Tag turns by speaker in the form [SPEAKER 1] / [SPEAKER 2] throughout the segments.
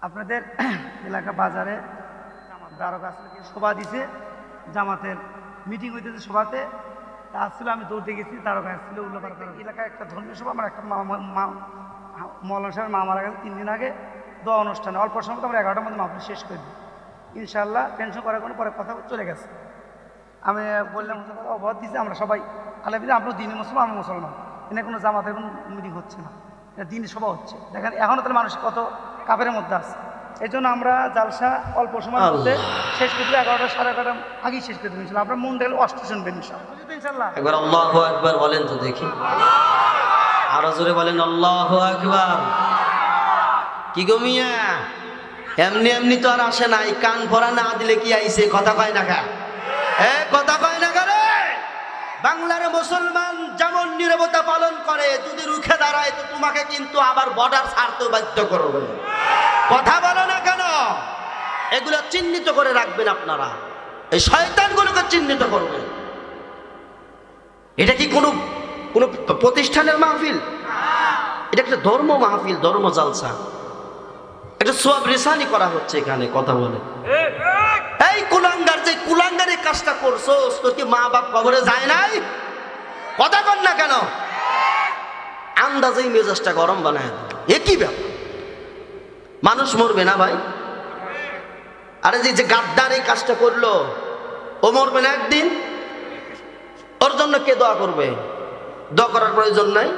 [SPEAKER 1] আপনাদের এলাকা বাজারে দ্বারকা সভা দিছে, জামাতের মিটিং হইতেছে সভাতে। তা আসছিল, আমি দৌড়তে গেছি, দ্বারকা আসছিল উল্লাপাড়া এলাকায় একটা ধর্মীয় সভা। আমার একটা মৌলানা সাহেবের মা মারা গেছে 3 দিন আগে। দোয়া অনুষ্ঠানে অল্প সময় আমরা 11টার মধ্যে মাহফিল শেষ করে দিই ইনশাআল্লাহ। টেনশন করার কোনো পরে কথা চলে গেছে। আমি বললাম অবহাত দিচ্ছে, আমরা সবাই আলহামদুলিল্লাহ, আপনার দিনী মুসলমান, আমি মুসলমান, এখানে কোনো জামাতের কোনো মিটিং হচ্ছে না, এটা দিনী সভা হচ্ছে। দেখেন এখনও তাহলে মানুষ কত কাপের মধ্যে আছে। এই জন্য আমরা জালসা অল্প সময়ের মধ্যে শেষ করে দিলে 11টা সাড়ে 11টার আগেই শেষ করে দেবো ইনশাল্লাহ। আপনার মন দেখলে অষ্ট শুনবেন ইনশাল্লাহ।
[SPEAKER 2] একবার আল্লাহু আকবার বলেন তো দেখি, আরো জোরে বলেন আল্লাহু আকবার। কি গো মিয়া, এমনি এমনি তো আর আসে নাই, কান ভরা না দিলে কি আইছে? কথা কয় না কা? কথা কয় না রে? বাংলার মুসলমান যেমন নীরবতা পালন করে, যদি রুখে দাঁড়ায় তো তোমাকে কিন্তু আবার বর্ডার ছাড়তে বাধ্য করবে। কথা বলো না কেন? এগুলো চিহ্নিত করে রাখবেন আপনারা, এই শয়তানগুলোকে চিহ্নিত করবেন। এটা কি কোনো কোনো প্রতিষ্ঠানের মাহফিল? এটা একটা ধর্ম মাহফিল, ধর্ম জালসা, একটা সোয়াব রিসানি করা হচ্ছে এখানে। কথা বলে এই কুলাঙ্গার, যে কুলাঙ্গার এই কাজটা করছো, তোর কি মা বাপ কবরে যায় নাই? কথা কর না কেন? আন্দাজেই মেজাজটা গরম বানায়। এ কি ব্যাপার? মানুষ মরবে না ভাই? আরে যে গাদ্দার এই কাজটা করলো, ও মরবে না একদিন? ওর জন্য কে দোয়া করবে? দোয়া করার প্রয়োজন নাই।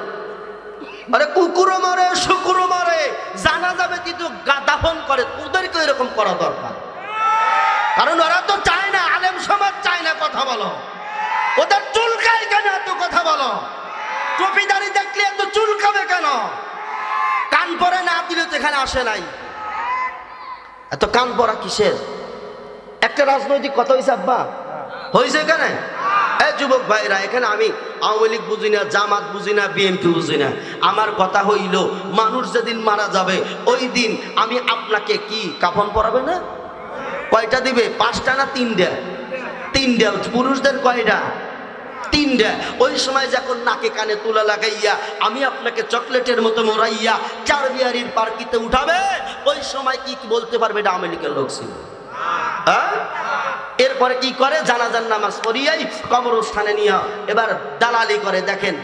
[SPEAKER 2] আরে কুকুরও মরে, শুকুরও মরে, জানা যাবে কিন্তু দাফন করে, ওদেরকে এরকম করা দরকার। কারণ ওরা তো চায় না, আলেম সমাজ চায় না। কথা বলো, ওদের চুলকায় কেন? এত কথা বলো, টুপিদারি দেখলে এত চুলকাবে কেন? কান পরে না দিলে তো এখানে আসে নাই, এত কান পরা কিসের? একটা রাজনৈতিক কথা হয়েছে আব্বা, হয়েছে এখানে? এই যুবক ভাইরা, এখানে আমি আওয়ামী লীগ বুঝি না, জামাত বুঝি না, বিএনপি বুঝি না। আমার কথা হইল, মানুষ যেদিন মারা যাবে ওই দিন আমি আপনাকে কি কাফন পরাবে না? কয়টা দিবে? 5টা না 3টা? 3টা। পুরুষদের কয়টা? 3টা। ওই সময় যখন নাকে কানে তুলা লাগাইয়া আমি আপনাকে চকলেটের মতো মোড়াইয়া চারবিহারির পার্কিতে উঠাবে, ওই সময় কি বলতে পারবে এটা আওয়ামী লীগের লোক ছিল? এরপরে কি করে? জানাজার নামাজ পড়িয়াই কবরস্থানে নিয়ে এবার দালালি করে। দেখেন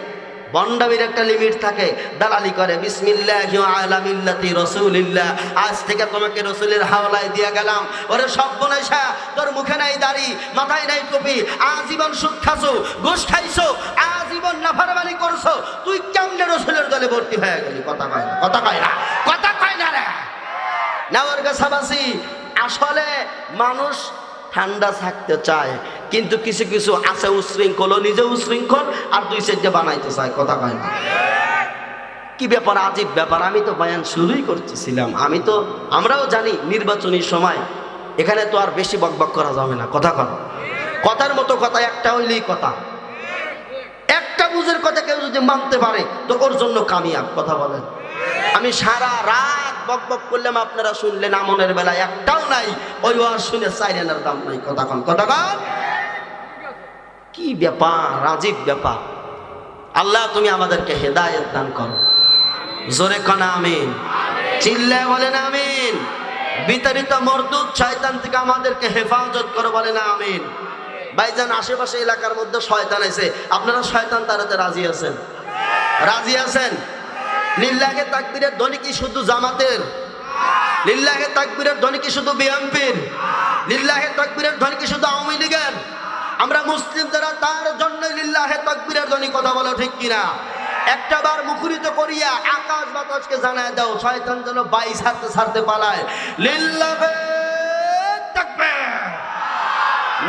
[SPEAKER 2] বন্ডামির একটা লিমিট থাকে, দালালি করে। বিসমিল্লাহি আলা মিল্লাতি রাসূলিল্লাহ, আজ থেকে তোমাকে রাসূলের হাওলায় দিয়া গেলাম। ওরে সর্বনাশা, তোর মুখে নাই দাড়ি, মাথায় নাই টুপি, আজীবন সুদ খাইছো, ঘুষ খাইছো, আজীবন নাফরমানি করছো, তুই কেমনে রাসূলের দলে ভর্তি হয়ে গেলি? কথা কয় না, কথা কয় না, কথা কয় না রে নাওয়ার গাছাবাসী। আসলে মানুষ ঠান্ডা থাকতে চায়, কিন্তু কিছু কিছু আছে উশৃঙ্খল, নিজে উশৃঙ্খল আর 2 বানাইতে চায়। কথা কয় না? কি ব্যাপার, আজীব ব্যাপার। আমি তো বয়ান শুরুই করতেছিলাম। আমরাও জানি নির্বাচনী সময় এখানে তো আর বেশি বকবক করা যাবে না। কথা কন, কথার মতো কথা একটা হইলেই কথা, একটা বুঝের কথা কেউ যদি মানতে পারে তো ওর জন্য কামিয়াব। কথা বলেন। আমি সারা রাত বকবক করলাম, আপনারা শুনলেন, আমনের বেলায় একটাও নাই। ওই ওয়াজ শুনে 4 আনার দাম নাই। কথা কন, কথা কন। কি ব্যাপার, আজীব ব্যাপার। আল্লাহ তুমি আমাদেরকে হেদায়েত দান করো। জোরে কন আমিন, চিল্লায় বলেন আমিন। বিতাড়িত মরদুদ শয়তান থেকে আমাদেরকে হেফাজত করো, বলেন আমিন। ভাইজান, আশেপাশে এলাকার মধ্যে শয়তান আছে, আপনারা শয়তান তাড়াতে রাজি আছেন? রাজি আছেন? লিল্লাহে তাকবীরের ধ্বনি কি শুধু জামাতের? লিল্লাহে তাকবীরের ধ্বনি কি শুধু বিএনপির? লিল্লাহে তাকবীরের ধ্বনি কি শুধু আওয়ামী লীগের? আমরা মুসলিম যারা, তার জন্য লিল্লাহে তাকবীরের ধ্বনি। কথা বলো ঠিক কিনা? একটা বার মুখরিত করিয়া আকাশ বাতাসকে জানায় দাও, শয়তান যেন বাই ছাড়তে ছাড়তে পালায়। লিল্লাহে তাকবীর,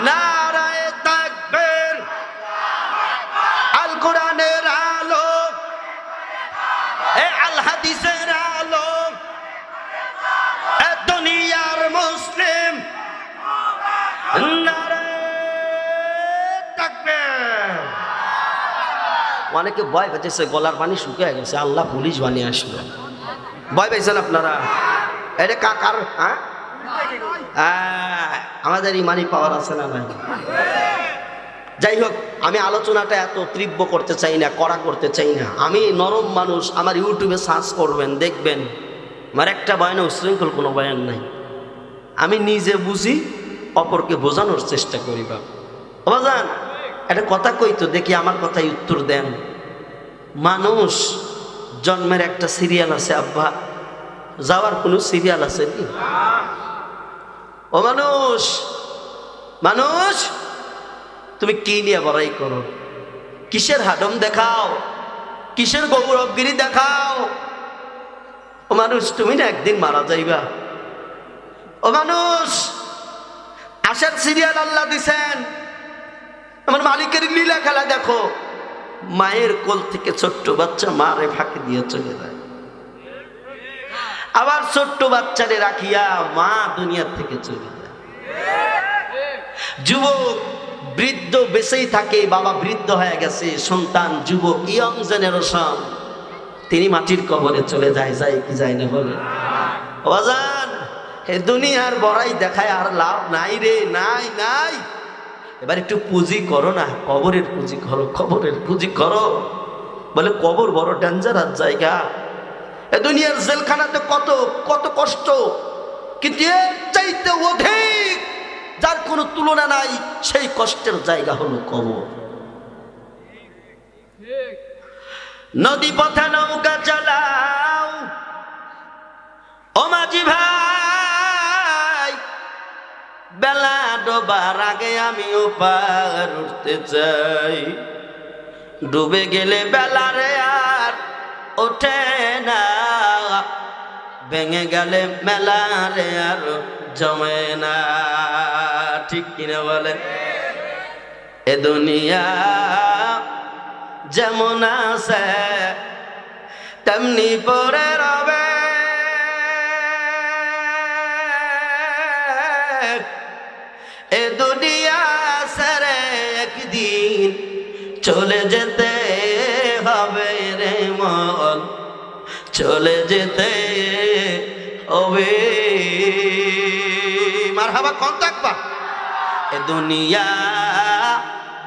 [SPEAKER 2] নারায়ে তাকবীর, আল কোরআনের আলো, আল হাদিসের আলো, দুনিয়ার মুসলিম, নারায়ে তাকবীর। অনেকে ভয় পাচ্ছে, গলার পানি শুকিয়ে গেছে, আল্লাহ পুলিশ বানিয়ে আসলো। ভয় পাইছেন আপনারা? এটা কাকার? আমাদের ইমানি পাওয়ার আছে না নাই? যাই হোক, আমি আলোচনাটা এত তীব্র করতে চাই না, কড়া করতে চাই না। আমি নরম মানুষ, আমার ইউটিউবে সার্চ করবেন, দেখবেন আমার একটা বয়ানে উচ্ছৃঙ্খল কোনো বয়ান নাই। আমি নিজে বুঝি, অপরকে বোঝানোর চেষ্টা করি। বাবা জান একটা কথা কই তো দেখি, আমার কথাই উত্তর দেন। মানুষ জন্মের একটা সিরিয়াল আছে আব্বা, যাওয়ার কোনো সিরিয়াল আছে কি? ও মানুষ, মানুষ তুমি কি নিয়ে বড়াই করো? কিসের হাডম দেখাও? কিসের গৌরবগিরি দেখাও? ও মানুষ তুমি না একদিন মারা যাইবা। ও মানুষ আসার সিরিয়াল আল্লাহ দিছেন। আমার মালিকের লীলা খেলা দেখো। মায়ের কোল থেকে ছোট্ট বাচ্চা মারে ফাঁকি দিয়ে চলে যায়, আবার ছোট্ট বাচ্চারে রাখিয়া মা দুনিয়ার থেকে চলে যায়। যুবক বৃদ্ধ বেঁচেই থাকে, বাবা বৃদ্ধ হয়ে গেছে, সন্তান যুবক ইয়ং জেনারেশন তিনি মাটির কবরে চলে যায়। যায় কি যায় না বলে? বাজান এ দুনিয়ার বড়াই দেখায় আর লাভ নাই রে, নাই নাই। এবার একটু পুঁজি করো না, কবরের পুঁজি করো, কবরের পুঁজি করো। বলে কবর বড় ডেঞ্জারাস জায়গা। এ দুনিয়ার জেলখানাতে কত কত কষ্ট, কিন্তু এর চাইতে অধিক যার কোনো তুলনা নাই, সেই কষ্টের জায়গা হলো কবর। নদী পথে নৌকা চালাও ও মাঝি ভাই, বেলা ডোবার আগে আমিও পার উঠতে চাই। ডুবে গেলে বেলারে আর ওঠে না, ভেঙে গেলে মেলারে আর জমে না। ঠিক কিনা বলে? এ দুনিয়া যেমন আছে তেমনি পরে রবে। এ দুনিয়া ছেড়ে একদিন চলে যেতে হবে রে মন, চলে যেতে হবে। মারহাবা কোন থাকবা? এ দুনিয়া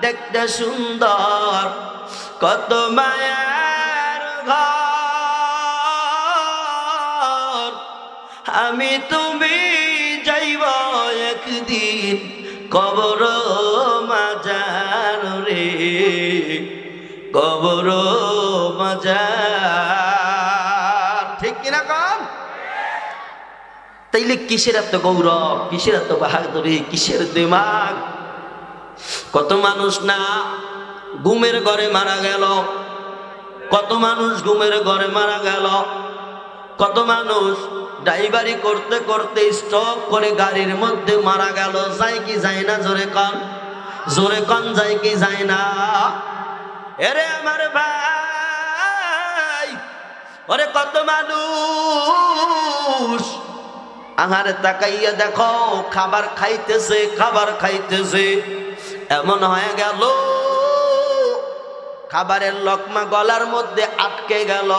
[SPEAKER 2] দেখতে সুন্দর, কত মায়ার ঘর। আমি তুমি যাইব একদিন কবর মাজার রে, কবর মাজার। ঠিক কিনা কন? তাইলে কিসের এত গৌরব, কিসের এত বাহাদুরি, কিসের দিমাগ? কত মানুষ না ঘুমের ঘরে মারা গেল, কত মানুষ ঘুমের ঘরে মারা গেল, কত মানুষ ড্রাইভারি করতে করতে স্টপ করে গাড়ির মধ্যে মারা গেল। যায় কি যায় না? জোরে কন, জোরে কন, যায় কি যায় না? এরে আমার ভাই, ওরে কত মানুষ আহারে তাকাইয়া দেখো, খাবার খাইতেছে, খাবার খাইতেছে, এমন হয়ে গেল খাবারের লোকমা গলার মধ্যে আটকে গেল,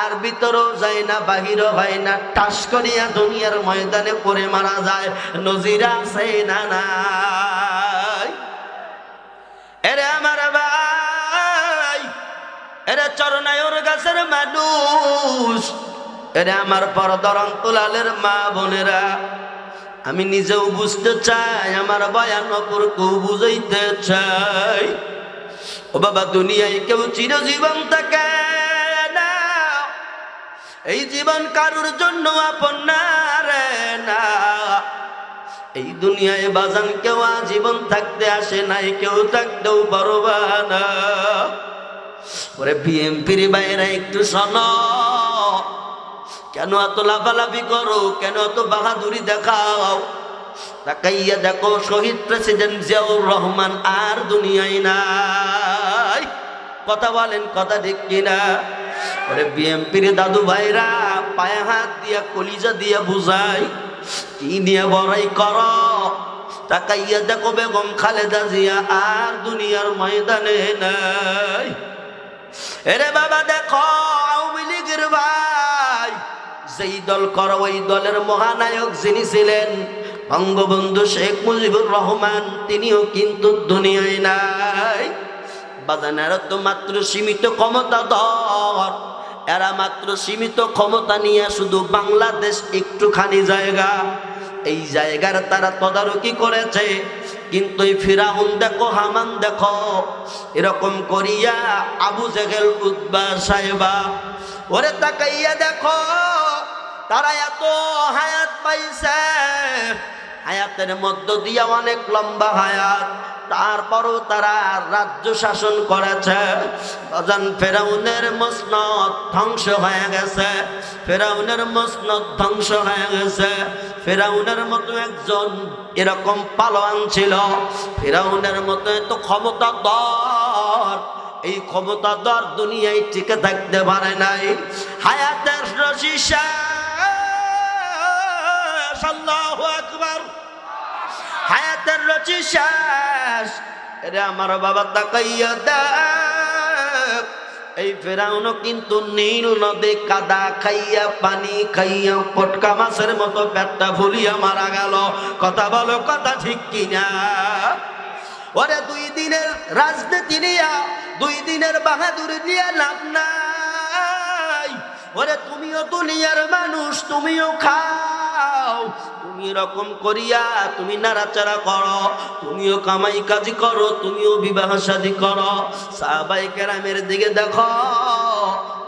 [SPEAKER 2] আর ভিতরেও যায় না, বাহিরও হয় না, টাস করিয়া দুনিয়ার ময়দানে পড়ে মারা যায়। নজির আছে না নাই? এরে আমার ভাই, এরে চরনায়র গাছের মানুষ, এরে আমার পরদর অন্তলালের মা বোনেরা, আমি নিজেও বুঝতে চাই, আমার বয়ান অপরকেও বুঝাইতে চাই। ও বাবা, দুনিয়ায় কেউ চিরজীবন থাকে না, এই জীবন কারুর জন্য আপন না রে না। এই দুনিয়ায় বাজান কেউ আজীবন থাকতে আসে নাই, কেউ থাকতেও পারবা না। ওরে বিএমপির বাইরে একটু শোনো, কেন এত লাফালাফি করো, কেন এত বাহাদুরি দেখাও? তাকাইয়া দেখো, শহীদ প্রেসিডেন্ট জিয়াউর রহমান আর দুনিয়ায় নাই। কথা বলেন, কথা ঠিক কিনা? ওরে বিএমপির দাদু ভাইরা পায়ে হাত দিয়া কলিজা দিয়া বুঝাই, কি নিয়ে বড়াই করো? তাকাইয়া দেখো, বেগম খালেদা জিয়া আর দুনিয়ার ময়দানে নাই। এরে বাবা দেখো, আওয়ামী লীগের ভাই যেই দল করো, ওই দলের মহানায়ক যিনি ছিলেন বঙ্গবন্ধু শেখ মুজিবুর রহমান, তিনিও কিন্তু দুনিয়ায় নাই। বাজানের তো মাত্র সীমিত ক্ষমতাধর এরা মাত্র সীমিত ক্ষমতা নিয়ে শুধু বাংলাদেশ একটুখানি জায়গা, এই জায়গার তারা তদারকি করেছে। কিন্তু এই ফিরাউন দেখো, হামান দেখো, এরকম করিয়া আবু জেহেল, উতবা, সাইবা, ওরে তাকাইয়া দেখো, তারা এত হায়াত পাইছে, হায়াতের মধ্য দিয়া অনেক লম্বা হায়াত, তারপরও তারা রাজ্য শাসন করেছে। বাজান ফেরাউনের মসনদ ধ্বংস হয়ে গেছে, ফেরাউনের মসনদ ধ্বংস হয়ে গেছে। ফেরাউনের মতো একজন এরকম পালোয়ান ছিল, ফেরাউনের মতো এত ক্ষমতাধর, এই ক্ষমতাধর দুনিয়ায় টিকে থাকতে পারে নাই। হায়াতের রশি শেষ, আল্লাহু আকবার, হায়াতের রশি শেষ। এরে আমার বাবা তাকাইয়া দেখ, এই ফেরাউনও কিন্তু নীল নদে কাদা খাইয়া, পানি খাইয়া, পটকা মাছের মতো পেটটা ফুলিয়া মারা গেল। কথা বলো, কথা ঠিক কিনা? ওরে 2 দিনের রাজনীতি নিয়া, 2 দিনের বাহাদুরি নিয়ে লাভ নাই। ওরে তুমিও দুনিয়ার মানুষ, তুমিও খাও, তুমি এরকম করিয়া তুমি নাড়াচাড়া করো, তুমিও কামাই কাজি করো, তুমিও বিবাহ শাদী করো। সাহাবায়ে কেরামের দিকে দেখো,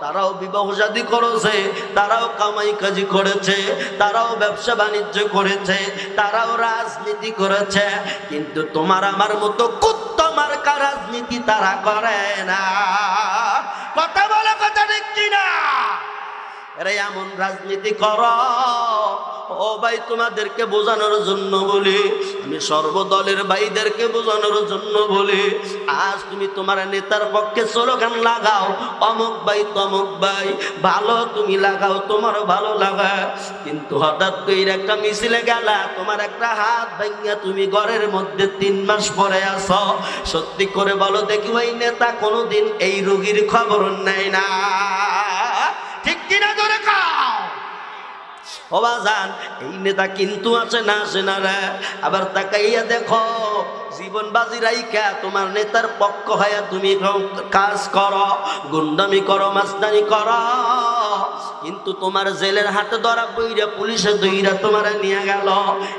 [SPEAKER 2] তারাও বিবাহ শাদী করেছে, তারাও কামাই কাজি করেছে, তারাও ব্যবসা বাণিজ্য করেছে, তারাও রাজনীতি করেছে। কিন্তু তোমার আমার মতো কুত্তমার্কা রাজনীতি তারা করে না। কথা বলো, কথা ঠিক কিনা? এরা এমন রাজনীতি করো, ও ভাই তোমাদেরকে বোঝানোর জন্য বলি, আমি সর্বদলের ভাইদেরকে বোঝানোর জন্য বলি, আজ তুমি তোমার নেতার পক্ষে স্লোগান লাগাও, অমুক ভাই তমুক ভাই, ভালো তুমি লাগাও, তোমার ভালো লাগা, কিন্তু হঠাৎ করে একটা মিছিলে গেলা, তোমার একটা হাত ভাঙিয়া তুমি ঘরের মধ্যে 3 মাস পরে আসো। সত্যি করে বলো দেখি, ওই নেতা কোনোদিন এই রোগীর খবর নেয় না, ঠিক কিনা? ধরে খাও ও বাজান, এই নেতা কিন্তু আছে না, আসে না রে? আবার তাকাইয়া দেখো, জীবন বাজি রাইখা তোমার নেতার পক্ষ হয়ে তুমি কাজ করো, গুন্ডামি করো, মাস্তানি করো, কিন্তু তোমার জেলের হাতে ধরা পইরা পুলিশে দইরা তোমার নিয়ে গেল।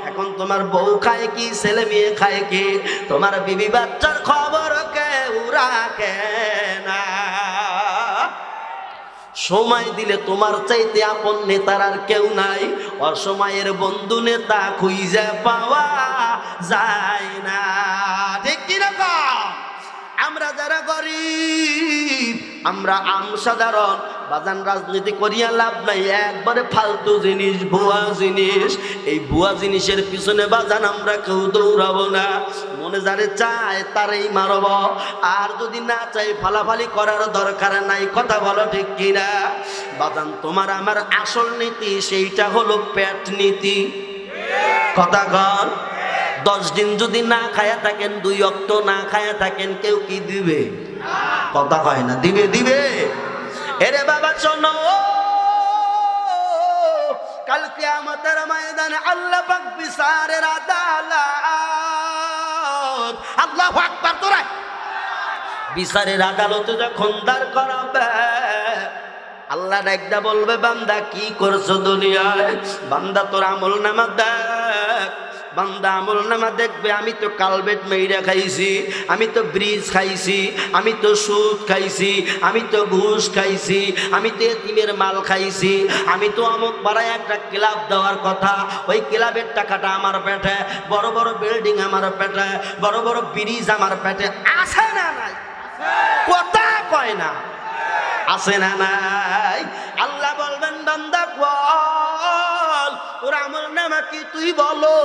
[SPEAKER 2] এখন তোমার বউ খায় কি, ছেলে মেয়ে খায় কি, তোমার বিবি বাচ্চার খবর কেউ রাখে না। সময় দিলে তোমার চাইতে আপন নেতার আর কেউ নাই, অসময়ের বন্ধু নেতা খুঁজে পাওয়া যায় না, ঠিক কিরকম? আমরা যারা গরিব, আমরা সাধারণ বাজান, রাজনীতি করিয়া লাভ নাই, একবারে ফালতু জিনিস, ভুয়া জিনিস। এই ভুয়া জিনিসের পিছনে বাজান আমরা কেউ দৌড়াবো না, মনে যারে চায় তারেই মারব, আর যদি না চাই ফালাফালি করার দরকার নাই। কথা বলো ঠিক কিনা? বাজান তোমার আমার আসল নীতি সেইটা হলো পেট নীতি। কথা কন, 10 দিন যদি না খায়া থাকেন, 2 ওয়াক্ত না খায়া থাকেন, কেউ কি দিবে? কথা হয় না, দিবে? দিবে? এরে বাবা শোনো, কাল কিয়ামতের ময়দানে আল্লাহ পাক বিচারের আদালত, আল্লাহু আকবার, তোরা বিচারের আদালতে যখন দাঁড় করাবে, আল্লাহ ডাকদা বলবে, বান্দা কি করছো দুনিয়ায়? বান্দা তোর আমল নামা দেখ। বান্দা আমল নামা দেখবে, আমি তো কালবেট মেইরা খাইছি, আমি তো ব্রিজ খাইছি, আমি তো সুদ খাইছি, আমি তো ঘুষ খাইছি, আমি তো এতিমের মাল খাইছি, আমি তো অমুক পাড়ায় একটা ক্লাব দেওয়ার কথা, ওই ক্লাবের টাকাটা আমার পেটে, বড় বড় বিল্ডিং আমার পেটে, বড় বড় ব্রিজ আমার পেটে, আছে না নাই? কথা কয় না, আছে না নাই? আল্লাহ বলবেন, বান্দা বল তোর আমল নামা কি তুই বলো।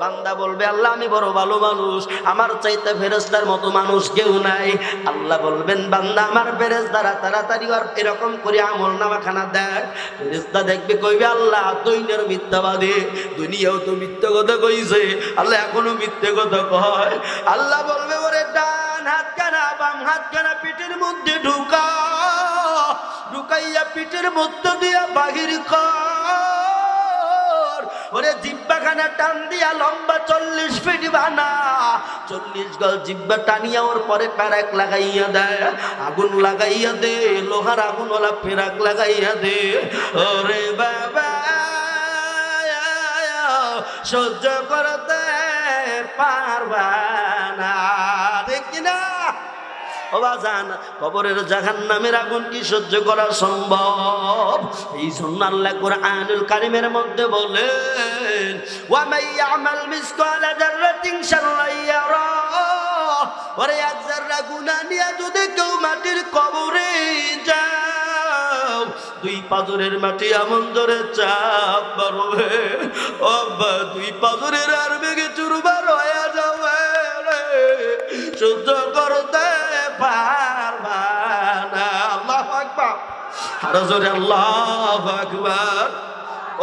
[SPEAKER 2] বান্দা বলবে, আল্লাহ আমি বড় ভালো মানুষ, আমার চাইতে ফেরেশতার মতো মানুষ কেউ নাই। আল্লাহ বলবেন, বান্দা আমার ফেরেশতারা তাড়াতাড়ি আর এরকম করে আমল নামা খানা দেখ। ফেরেশতা দেখবে, কইবে, আল্লাহ দুনিয়ার মিথ্যাবাদী, দুনিয়াও তো মিথ্যা কথা কইছে, আল্লাহ এখনো মিথ্যে কথা কয়। আল্লাহ বলবে, ওরে ডান হাত কানা বাম হাত কানা পিঠের মধ্যে ঢুকা, ঢুকাইয়া পিঠের মধ্য দিয়া বাহির কর, ওরে জিহ্বা ওখানে টান দিয়া লম্বা 40 ফিট বানা, 40 গজ জিব্বা টানিয়া ওর পরে প্যারাক লাগাইয়া দেয়, আগুন লাগাইয়া দে, লোহার আগুনওয়ালা ফেরাক লাগাইয়া দে। ওরে বাবা সহ্য করতে পারবা না, ঠিক কিনা? ও বাজান, কবরের জাহান্নামের আগুন কি সহ্য করা সম্ভব? এই জন্য আল্লাহ কুরআনুল কারীমের মধ্যে বলেন, ওয়া মান ইয়ামাল মিসকালা যাররাতিন শাররান ইয়ারা, ওরে এক যারা গুনাহ নিয়ে যদি কেউ মাটির কবরে যাও, 2 পাজরের মাটি এমন জোরে চাপ মারবে, ও বা 2 পাজরের আর বেগে চুরমার হয়ে যাবে রে, সহ্য করতে পারবা না। আল্লাহু আকবার, আরো জোরে আল্লাহু আকবার।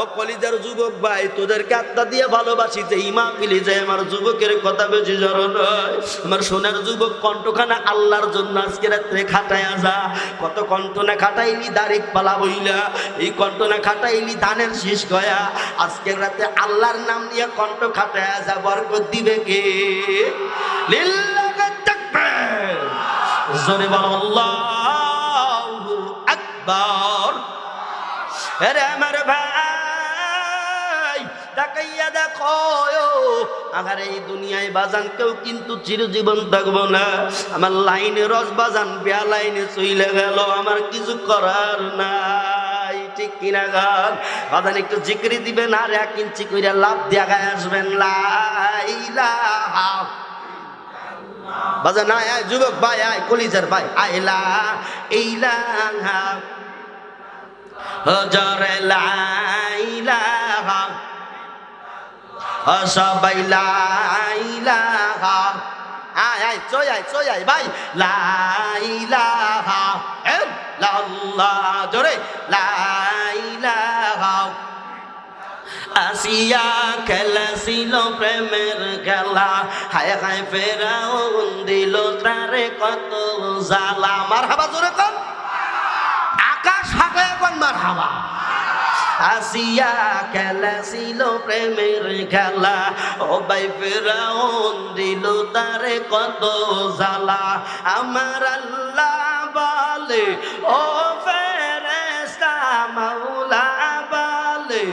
[SPEAKER 2] ও কলিজার যুবক ভাই, তোদেরকে আত্মা দিয়ে ভালোবাসি, যে ইমাম পিলি যায় আমার যুবকের কথা বেশি জড়ো নয়। আমার সোনার যুবক কণ্ঠখানা আল্লাহর জন্য আজকে রাত্রে খাটায়া যা। কত কণ্ঠনা খাটাইলি দাড়ি পালা বইলা, এই কণ্ঠনা খাটাইলি ধানের শীষ গয়া, আজকের রাতে আল্লাহর নাম নিয়ে কণ্ঠ খাটায়া যা, বরকত দিবে কে? লিল্লাহি তাকবীর, জোরে বলো আল্লাহু আকবার। আরে আমার ভাই তাকাইয়া দেখো, আগার এই দুনিয়ায় বাজান কেউ কিন্তু চিরজীবন থাকবো না। আমার লাইনে রস বাজান বেয়া লাইনে চইলে গেল, আমার কিছু করার নাই, ঠিক কিনা গান? বাজান একটু জিকরি দিবেন আর 1 ইঞ্চি কইরা লাভ দিয়া গায় আসবেন, লা ইলাহা বাজান। আয় আয় যুবক ভাই, আয় কলিজার ভাই, আইলা ইলাহা হজরে লা ইলাহা, সবাই লা ইলাহা, আয় আয় চয় আয় চয় আয় ভাই, লা ইলাহা ইল্লাল্লাহ, জোরে লা ইলাহা। আসিয়া খেলেছিল প্রেমের খেলা, হায় হায় ফেরাউন দিল তারে কত জ্বালা। মারহাবা, জোরে কোন আকাশ হাঁকে কোন মারহাবা। আসিয়া খেলেছিল প্রেমের খেলা, ও ভাই ফেরাউন দিল তারে কত জ্বালা। আমার আল্লাহ বলে, ও ফেরেশতা মাওলা বলে,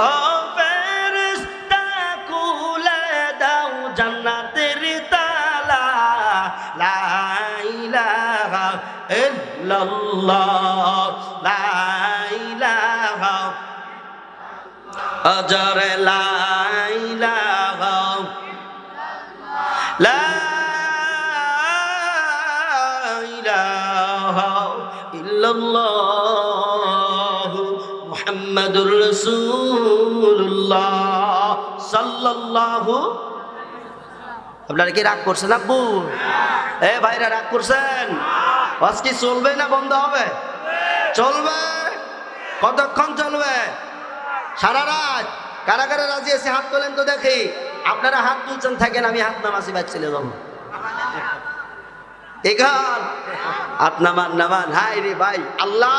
[SPEAKER 2] ও ফেরেশতা খুলে দাও জান্নাতের তালা, লা ইলাহা ইল্লাল্লাহ, লা ইলাহা আজরে, লা ইলাহা লা ইলাহা ইল্লাল্লাহ মুহাম্মাদুর রাসূলুল্লাহ সাল্লাল্লাহু। আপনারা কি রাগ করছেন আব্বু? এ ভাইরা রাগ করছেন? আজ কি চলবে না বন্ধ হবে? চলবে। কতক্ষণ চলবে? সারা রাত। কারা কারা রাজি আছে হাত তোলেন তো দেখি। আপনারা হাত তুলছেন থাকেন, আমি হাত নামাছি বাদ চলে যাবো। এখান হাত নামান নামান। হাই রে ভাই, আল্লাহ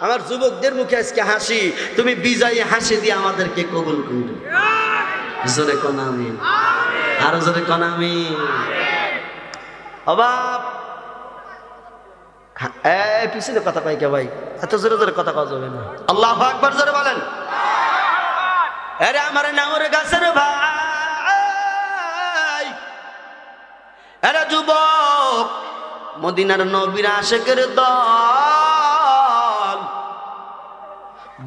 [SPEAKER 2] আমার যুবকদের মুখে আজকে হাসি, তুমি বিজয়ী হাসি দিয়ে আমাদেরকে কবুল করো। জোরে কোন আমিন, আরো জোরে কোন আমিন। অবাব পিছনে কথা কয় কে ভাই? এত জোরে জোরে কথা কওয়া যাবে না। আল্লাহু আকবার জোরে বলেন। আরে আমার নাওর গাছের ভাই, আরে যুবক, মদিনার নবীর আশিকের দল,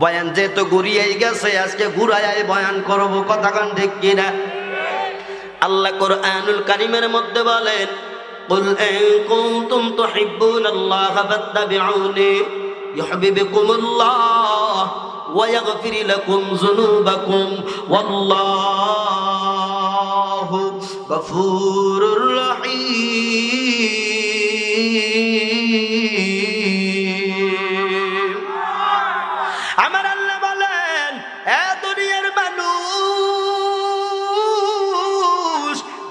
[SPEAKER 2] বয়ান যেহেতু ঘুরিয়েই গেছে, আজকে ঘুরায় বয়ান করব, কথা কান ঠিক কিনা? আল্লাহ কুরআনুল কারীমের মধ্যে বলেন, কুল ইন কুনতুম তুহিব্বুনাল্লাহা ফাত্তাবিউনি ইউহিব্বুকুমুল্লাহ ওয়া ইয়াগফির লাকুম যুনুবাকুম ওয়াল্লাহু গফুরুর রহিম। আমার আল্লাহ বলেন, এ দুনিয়ার মানুষ,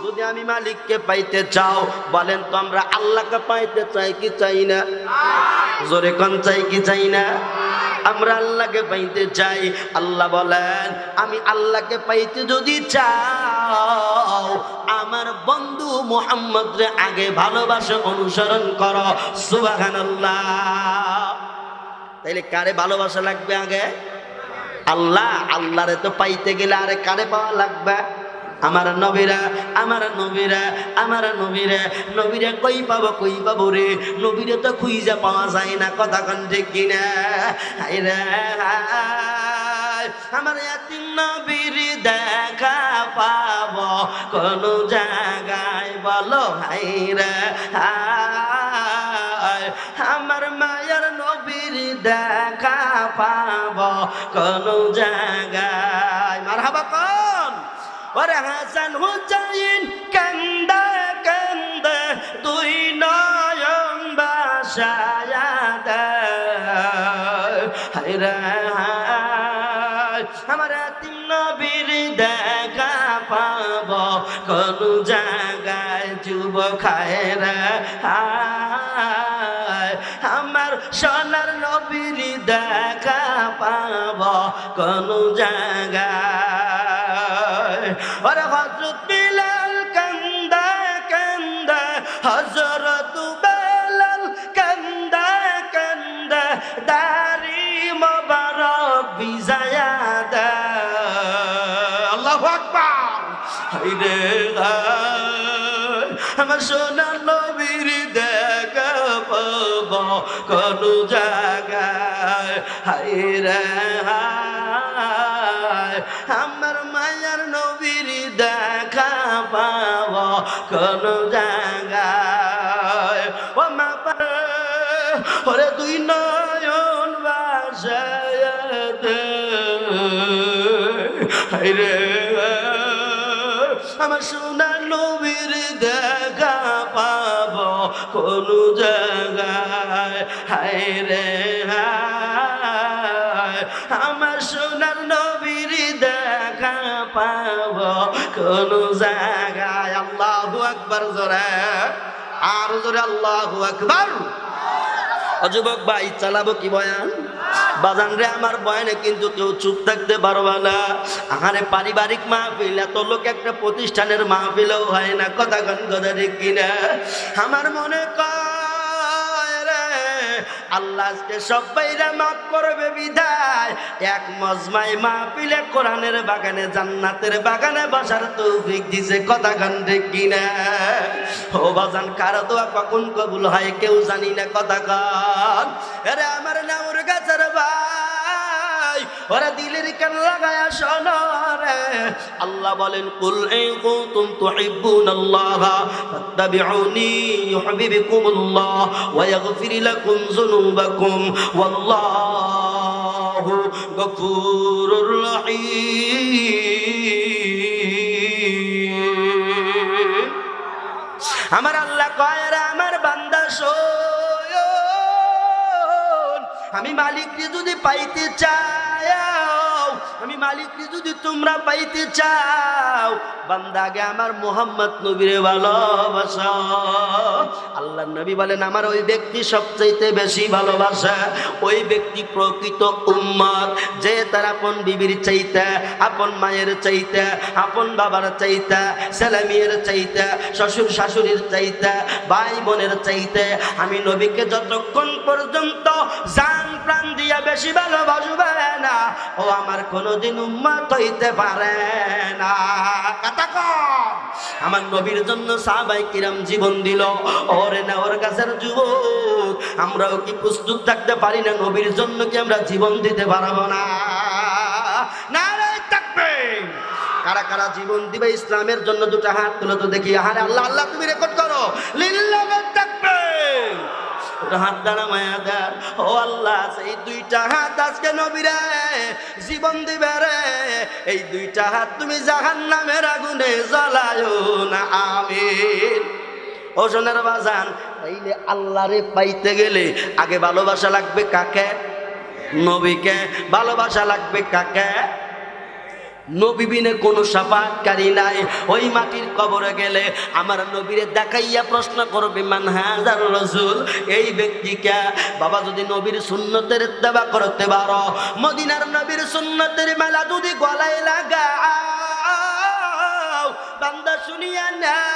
[SPEAKER 2] যদি আমি মালিককে পাইতে চাও, বলেন তো আমরা আল্লাহকে পাইতে চাই কি চাই না? জোরে কোন চাই কি চাই না? আমরা আল্লাহকে পাইতে চাই। আল্লাহ বলেন আমি আল্লাহকে পাইতে যদি চাও আমার বন্ধু মুহাম্মদরে আগে ভালোবাসা অনুসরণ করো। সুবহানাল্লাহ। তাইলে কারে ভালোবাসা লাগবে আগে? আল্লাহ। আল্লাহরে তো পাইতে গেলে আরে কারে পাওয়া লাগবে? আমার নবীরা, আমার নবীরা, আমার নবীরা। নবীরা কই পাবো রে? নবীরে তো খুঁজে পাওয়া যায় না, কথা কোন ঠিক কিনা? হায়রে আমার এতিম নবীর দেখা পাবো কোন জায়গায় বলো? হায়রে আমার মায়ের নবীর দেখা পাবো কোন জায়গায়? মারহাবা কোন? ওরে হাসান হুসাইন কান্দে কান্দে দুই নয়ন বাসায়া দেয়। হায়রে আমার এতিম নবীর দেখা পাবো কোন জায়গায়? যুবক হায়রে আমার সোনার নবীর দেখা পাবো কোন জায়গায়? ওরে হযরত বিলাল কান্দে কান্দে, হযরত বিলাল কান্দে কান্দে দাড়ি মোবারক ভিজায়া দেয়। আল্লাহু আকবার। হায়রে আমার সোনার নবীর দেখা পাবো কোন জায়গায়? হায়রে আমার মায়ার নবীর দেখা পাবো কোন জায়গায়? ও মা ওরে দুই নয়ন বাসায়া দে। হায়রে আমার সোনার নবীর দেখা পাবো কোন জায়গায়? হায়রে আমার সোনার নবীর দেখা পাবো কোন জায়গায়? আল্লাহু আকবার। জোরে আর জোরে আল্লাহু আকবার। যুবক ভাই চালাবো কি বয়ান? বাজান রে আমার বয়ানে কিন্তু কেউ চুপ থাকতে পারবা না। আহারে পারিবারিক মাহফিল, এত লোক একটা প্রতিষ্ঠানের মাহফিলও হয় না, কথা গান কথা ঠিক কিনা? আমার মনে কয় রে আল্লাহ আজকে সবাইরা মাফ করবে বিধায় এক মজমায় মাহফিলে কোরআনের বাগানে জান্নাতের বাগানে বসার তৌফিক দিছে, কথা গান ঠিক কিনা? ও বাজান কার দোয়া কখন কবুল হয় কেউ জানি না, কথা গান। আরে আমার নাউর গাছের ভাই ওরা দিলের কান লাগায়া শোনো রে। আল্লাহ বলেন কুল ইন কুনতুম তুহিব্বুনাল্লাহ ফাত্তাবিউনি ইউহিব্বুকুমুল্লাহ ওয়া ইয়াগফির লাকুম যুনুবাকুম ওয়াল্লাহু গফুরুর রহিম। আমার আল্লাহ কয় রে আমার বান্দা শোন, আমি মালিককে যদি পাইতে চাও, আমি মালিককে যদি তোমরা পাইতে চাও, বান্দাকে আমার মুহাম্মদ নবীরে ভালোবাসো। আল্লাহ নবী বলেন আমার ওই ব্যক্তি সবচাইতে বেশি ভালোবাসা ওই ব্যক্তি প্রকৃত উম্মত, যে তার আপন বিবির চাইতে, আপন মায়ের চাইতে, আপন বাবার চাইতে, ছেলে মেয়ের চাইতে, শ্বশুর শাশুড়ির চাইতে, ভাই বোনের চাইতে আমি নবীকে যতক্ষণ পর্যন্ত জান প্রাণ দিয়া বেশি ভালোবাসবে না ও আমার কোনোদিন উম্মত হইতে পারে না। কথা কম। আমার নবীর জন্য সাহাবায়ে কিরাম জীবন দিল। ওরে না ওর কাছের যুবক আমরাও কি প্রস্তুত থাকতে পারি না? নবীর জন্য কি আমরা জীবন দিতে পারবো না? নারে তাকবীর। কারা কারা জীবন দিবে ইসলামের জন্য দুটো হাত তুলে তো দেখি। আরে আল্লাহ আল্লাহ তুমি রেকর্ড করো। লিল্লাহি তাকবীর। হাত দাঁড়া মায়া দেন। ও আল্লাহ সেই দুইটা হাত আজকে নবীরে জীবন দিবে রে, এই দুইটা হাত তুমি জাহান্নামের আগুনে জ্বালায়ো না, আমিন। ও সোনার বাজান, তাইলে আল্লাহরে পাইতে গেলে আগে ভালোবাসা লাগবে কাকে? নবীকে। ভালোবাসা লাগবে কাকে? নবী বিনে কোনো সাফাতকারী নাই। ওই মাটির কবরে গেলে আমার নবীরে দেখাইয়া প্রশ্ন করবে মান হাযার রাসূল, এই ব্যক্তিকে। বাবা যদি নবীর সুন্নতের ইত্তেবা করতে পারো, মদিনার নবীর সুন্নতের মালা যদি গলায় লাগাও, বান্দা শুনিয়া নাও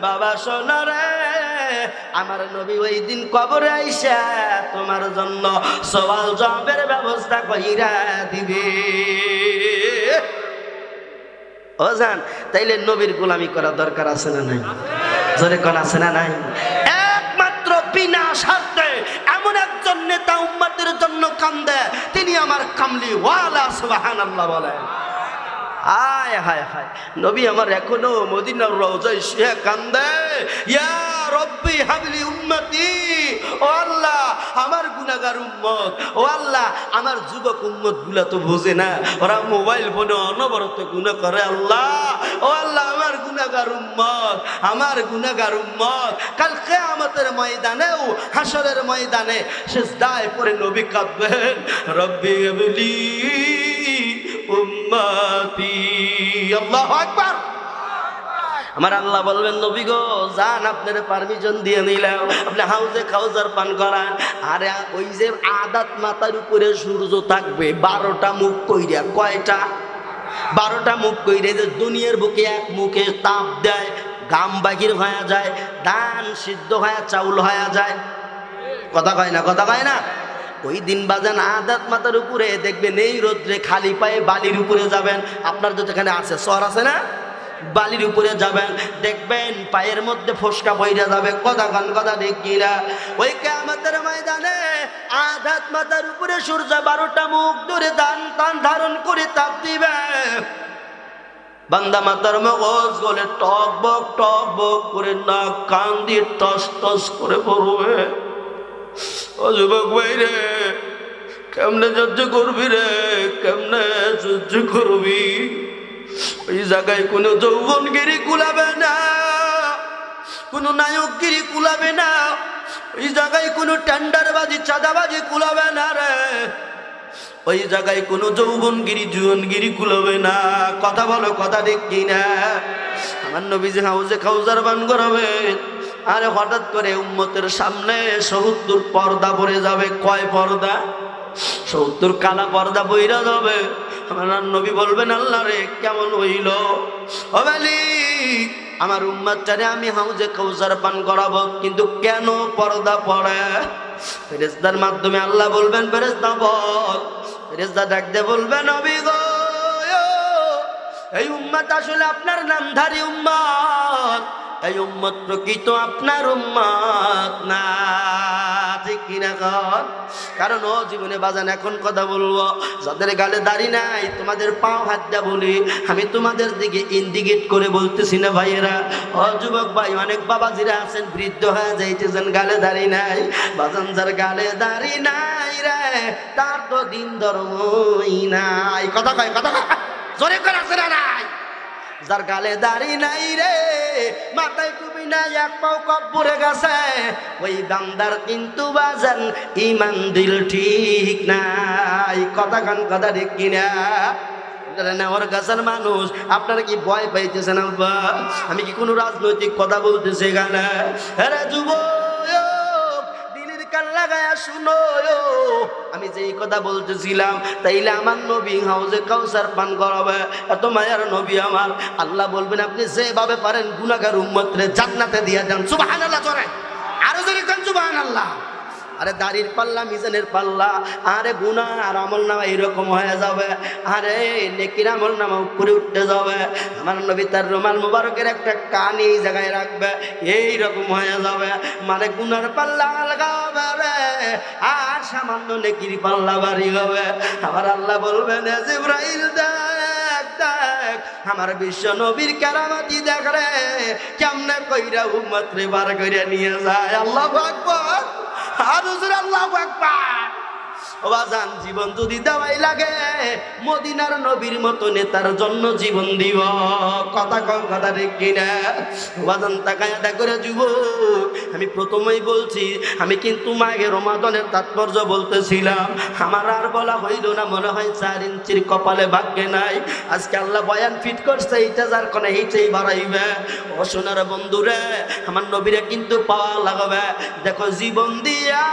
[SPEAKER 2] বাবা শোনো রে, আমার নবী ওই দিন কবরে আইসা তোমার জন্য সওয়াল জবাবের ব্যবস্থা কইরা দিবে। ও জান, তাইলে নবীর গোলামি করা দরকার আছে না নাই? জোরে কোন আছে না নাই? একমাত্র বিনা স্বার্থে এমন একজন নেতা উম্মতের জন্য কান্দে, তিনি আমার কামলি ওয়ালা। সুবহানাল্লাহ বলেন। হায় হায় হায়, নবী আমার এখনো মদিনার রওজায় শুয়ে কান্দে, ইয়া রব্বি হাবলি উম্মতি। ও আল্লাহ, আমার গুনাহগার উম্মত, ও আল্লাহ আমার যুবক উম্মত গুলা তো বোঝে না, ওরা মোবাইল ফোনে অনবরত গুনাহ করে। আল্লাহ, ও আল্লাহ আমার গুনাহগার উম্মত, আমার গুনাহগার উম্মত কাল কিয়ামতের ময়দানেও, হাসরের ময়দানে সিজদায় পড়ে নবী কাঁদবেন, রব্বি হাবলি উম্মতি। আল্লাহু আকবার। আমার আল্লাহ বলবেন, নবী গো যান, আপনার পারমিশন দিয়ে নিলাম, আপনি হাউজে কাউসার পান করান। আর ওই যে আদাত মাথার উপরে সূর্য থাকবে 12টা মুখ কইরা, কয়টা? 12টা মুখ কইরা, যে দুনিয়ার বুকে এক মুখে তাপ দেয়, গাম বাহির হয়ে যায়, ধান সিদ্ধ হয়ে চাউল হয়ে যায়। কথা কয় না? কথা কয় না? ওই দিন বাজান আদাত মাথার উপরে দেখবেন, এই রোদ্রে খালি পায়ে বালির উপরে যাবেন, আপনার তো এখানে আছে শহর আছে না, বালির উপরে যাবেন, দেখবেন পায়ের মধ্যে ফোসকা বইরা যাবে। কথা গান কথা দেখিরা, ওই কিয়ামতের ময়দানে আদাত মাথার উপরে সূর্য 12টা মুখ ধরে টান ধারণ করে তাপ দিবে। বান্দা মাতার মগজ গলে টক বক করে নাক কান দিয়ে টস টস করে পড়বে। ও যুবক ভাই রে, কেমনে সহ্য করবি রে, কেমনে সহ্য করবি? ওই জায়গায় কোনো যৌবনগিরি কুলাবে না, কোনো নায়কগিরি কুলাবে না, ওই জায়গায় কোনো টেন্ডারবাজি চাঁদাবাজি কুলাবে না রে, ওই জায়গায় কোনো যৌবনগিরি জুয়নগিরি কুলাবে না। কথা বলো, কথা ঠিক কিনা? আমার নবী যে হাউজে কাউসার পান করাবে, আরে হঠাৎ করে উম্মতের সামনে 70 পর্দা পড়ে যাবে। কয় পর্দা? 70 কালা পর্দা বইরা যাবে। আমার নবী বলবেন, আল্লাহ রে কেমন হইল? ও মালিক, আমার উম্মতটারে আমি হাউজে কাউসার পান করাবো, কিন্তু কেন পর্দা পড়ে? ফেরেশতার মাধ্যমে আল্লাহ বলবেন, ফেরেশতা বল। ফেরেশতা ডাকতে বলবে, নবী গো, এই উম্মত আসলে আপনার নামধারী উম্মত, এই উম্মত প্রকৃত আপনার উম্মত না। ঠিক কিনা? কারণ ও জীবনে বাজান এখন কথা বলবো, যাদের গালে দাড়ি নাই তোমাদের পাও হাত দিয়া বলি, আমি তোমাদের দিকে ইন্ডিকেট করে বলতেছি না ভাইয়েরা। ও যুবক ভাই, অনেক বাবাজিরা আছেন বৃদ্ধ হয়ে যাইতেছেন, গালে দাড়ি নাই। বাজান যার গালে দাড়ি নাই রে, তার তো দিন ধর্মই নাই। কথা কয়, কথা কয়, জোরে করে আছে না নাই? যার গালে দাড়ি নাই রে, মাথায় টুপি নাই, এক পাও কব্বরে গেছে, ওই বান্দার কিন্তু বাজান ইমান দিল ঠিক নাই। কথা গান কথা ঠিক কিনা? নেওয়ার গাছের মানুষ, আপনারা কি ভয় পাইতেছেন? আব্বা, আমি কি কোনো রাজনৈতিক কথা বলতেছি এখানে? আরে যুবক, দিনের কান লাগায়া শুনো, আমি যেই কথা বলতেছিলাম, তাইলে আমার নবী হাউজে কাউসার পান করাবে। এত মায়ার নবী আমার, আল্লাহ বলবেন আপনি যেভাবে পারেন গুনাহগার উম্মতরে জান্নাতে দিয়ে দেন। সুবহানাল্লাহ জোরে, আরো জোরে কোন সুবহানাল্লাহ। আরে দাড়ির পাল্লা, মিজানের পাল্লা, আরে গুনাহ আর আমল নামা এরকম হয়ে যাবে, আরে নেকির আমল নামা উপরে উঠতে যাবে। আমার নবী তার রুমাল মুবারকের একটা কানি এই জায়গায় রাখবে, এইরকম হয়ে যাবে। মানে গুনার পাল্লা আলগা হবে রে, আর সামান্য নেকির পাল্লা বাড়ি হবে। আমার আল্লাহ বলবেন, জিবরাইল দেখ দেখ, আমার বিশ্ব নবীর কারামাতি দেখ রে, কেমনে কইরা উম্মত রে বার কইরা নিয়ে যায়। আল্লাহু আকবার, আল্লাহু আকবার। ও বাজান জীবন যদি দেওয়াই লাগে মদিনার নবীর মতো নেতার জন্য জীবন দিব। কথা কম কথা ঠিক কিনা? ও বাজান তাকায় করে যুবক, আমি প্রথমেই বলছি আমি কিন্তু মাঘে রমাদানের তাৎপর্য বলতেছিলাম, আমার আর বলা হইল না, মনে হয় 4 ইঞ্চির কপালে ভাগ্যে নাই। আজকে আল্লাহ বয়ান ফিট করছে, এইটা যার কোনে এইটাই বাড়াইবে। ও সোনার বন্ধুরে, আমার নবীরে কিন্তু পাওয়া লাগবে। দেখো জীবন দিয়া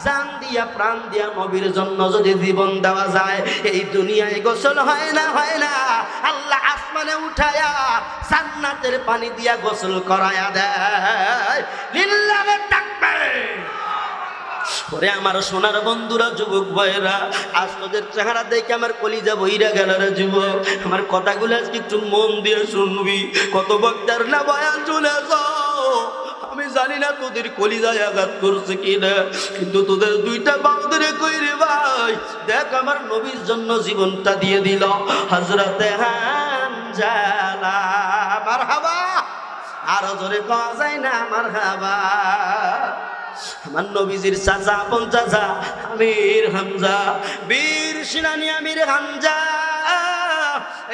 [SPEAKER 2] জান দিয়া প্রাণ দিয়া নবীর জন্য যদি জীবন দেওয়া যায়, এই দুনিয়ায় গোসল হয় না আল্লাহ আসমানে উঠায়া জান্নাতের পানি দিয়া গোসল করায়া দেয়। লিল্লাহি তাকবীর। ওরে আমার সোনার বন্ধুরা, যুবক ভাইরা, আজ তোদের চেহারা দেখে আমার কলিজা বইরা গেল রে যুবক। আমার কথাগুলো আজকে একটু মন দিয়ে শুনবি। কত বক্তার না বয়ান চলে যাও, আমি জানি না তোদের কলিজায় আঘাত করছে কিনা, কিন্তু তোদের দুইটা বাউদরে কই রে ভাই, দেখ আমার নবীর জন্য জীবনটা দিয়ে দিল হযরতে হামজালা। মারহাবা, আরো জোরে কওয়া যায় না মারহাবা? আমার নবীজির চাচা, আপন চাচা আমির হামজা, বীর সেনানী আমির হামজা।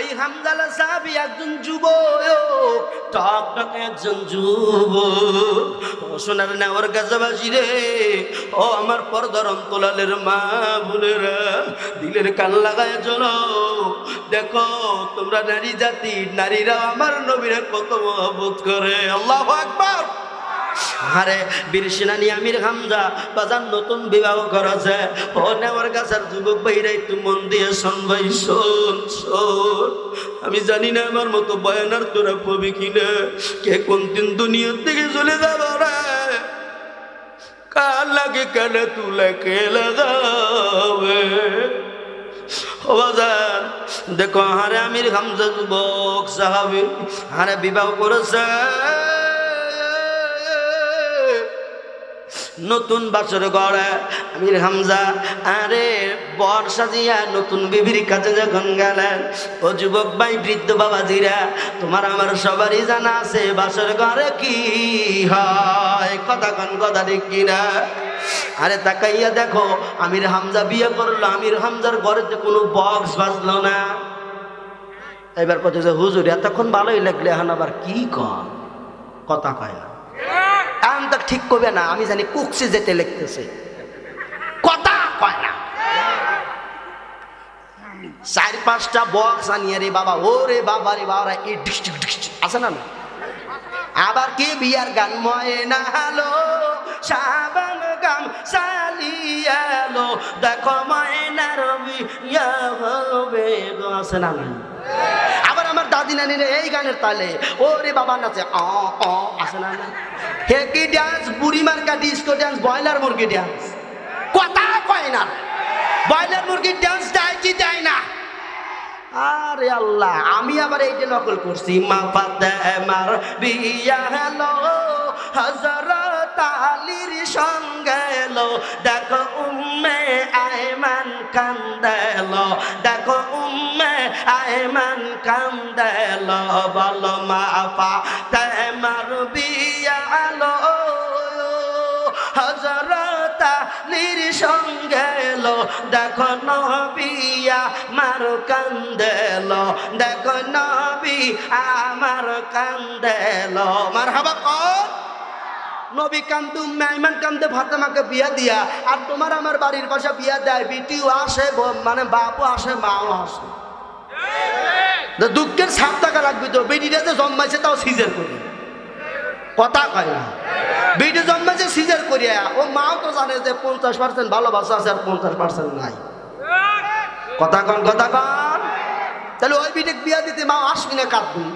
[SPEAKER 2] এই হামজালা সাহাবী একজন যুবক, টকটক একজন যুবক। ও সোনার নেওয়ার গাছাবাসী রে, ও আমার পর্দার অন্তলালের মা বোনেরা, দিলের কান লাগায় চলো। দেখো তোমরা নারী জাতি, নারীরা আমার নবীরা কত মহব্বত করে। আল্লাহু আকবার। আরে বীর সেনানী আমির হামজা বাজার নতুন বিবাহ করেছে। ও নেওয়ার গাছার যুবক ভাইরা একটু মন দিয়ে শোন ভাই, শোন শোন। আমি জানি না আমার মতো বয়ানার তোরা পাবি কিনা, কে কোন দিন দুনিয়ার থেকে চলে যাবো রে, কার লাগে কেন তুলে কে লাগাবে। ও বাজার দেখো, হারে আমির হামজা যুবক সাহাবী, হারে বিবাহ করেছে, নতুন বাছর গড়ে আমির হামজা। আরে বর সাজিয়া নতুন বিবির কাছে যখন গেলেন, ও যুবক ভাই, বৃদ্ধ বাবাজিরা, তোমার আমার সবারই জানা আছে বাছর ঘরে কি হয়। কথা কন কথা ঠিক কিনা? আরে তাকাইয়া দেখো, আমির হামজা বিয়ে করলো, আমির হামজার ঘরেতে কোনো বক্স বাজলো না। এবার কথা যে হুজুর এতক্ষণ ভালোই লাগলে এখন আবার কি কন, কথা কয় না, তো ঠিক করবে না, আমি জানি কুকসি যেতে লিখতেছে, কথা কয় না। 4-5টা বক্স আনিয়ে রে বাবা, ও রে বাবা রে বাবা, এই ডিস্ট্রিক্ট আছে না? আবার কি বিয়ার গান, ময়না হালো শাবান গাম সালিয়ালো, দেখো ময়নার বিয়া হবে গো, আছে না? আবার আমার দাদি নানির এই গানের তালে ওরে বাবা নাচে, আছে না? হেকি ডান্স, বুড়ি মার্কা ডিস্কো ডান্স, ব্রয়লার মুরগি ডান্স, কথা কয় না। ব্রয়লার মুরগির ডান্স দেয় কি দেয় না? আরে আল্লাহ, আমি আবার এইটা নকল করছি। মা ফাতেমার বিয়া হলো হযরত আলীর সঙ্গে এলো, দেখো উম্মে আয়মান কান্দেলো, দেখো উম্মে আয়মান কান্দেলো, বলো মা ফাতেমার বিয়া হলো হযরত আলীর সঙ্গে এলো, দেখো নবী আমার কান্দেলো, দেখো নবী আমার কান্দেলো। মারহাবা কর। নবী কান্দে, উম্মে আইমান কান্দে ফাতেমাকে বিয়া দিয়া, আর তোমার আমার বাড়ির পাশে বিয়া দেয়, বিটিও আসে, মানে বাপও আসে, মাও আসে। দুঃখের ছাপ টাকা রাখবি তো, বেটিটা যে জন্মাইছে তাও সিজার করি, কথা কয় না। বেটি জন্মাইছে সিজার করিয়া, ও মাও তো জানে যে 50% ভালোবাসা আছে আর 50% নাই। কথা কন, কথা কন। তাহলে ওই বিটে বিয়া দিতে মা আসবি না, কাঁদবি?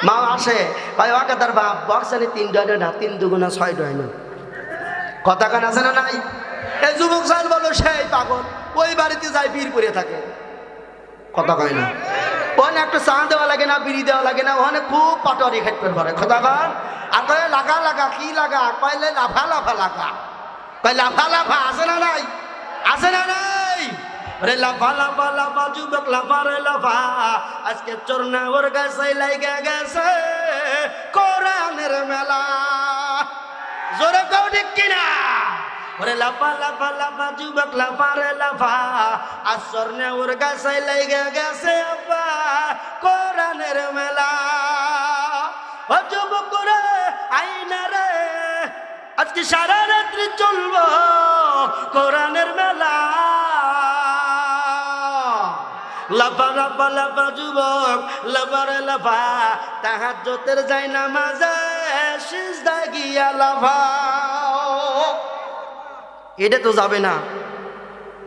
[SPEAKER 2] মা আসে, ভাই ওকে তার বাপ বর্ষানি 3 ডয় না, 3 দুগুণা 6 ডয় না। কথা কন, আছে না নাই? এই যুবক সাল বলো সেই পাগল, ওই বাড়িতে যায় বীর করে থাকে, কথা কয় না। ওখানে একটা চা দেওয়া লাগে না, বিড়ি দেওয়া লাগে না, ওখানে খুব পাটোয়ারি খাইতে পারে, কথা কন। আর কয় লাগা লাগা, কি লাগা? কয়লে লাফা লাফা লাগা, কয় লাফা লাফা, আছে না নাই? আছে না নাই? রে লাফা লাফা লাফা, যুবক লাফা রে লাফা, আজকে চরনা ওর গাছে লাইগা গেছে কোরআনের মেলা। জোরে কও ঠিক কিনা? ওরে লাফা লাফা লাফা যুবক লাফা রে লাফা আসর নে ওর গাছাই লাইগা গেছে আপা কোরআনের মেলা ও যুবক রে আইনা রে আজকে সারা রাত্রি চলবো কোরআনের মেলা লাফা লাফা লাফা যুবক লাফা রে লাফা তাহাজ্জুদের যায় নামাজে সিজদায় গিয়া লাফা এটা তো যাবে না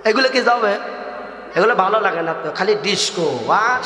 [SPEAKER 2] এগুলো কি যাবে এগুলো ভালো লাগে না তো খালি ডিস্কো আর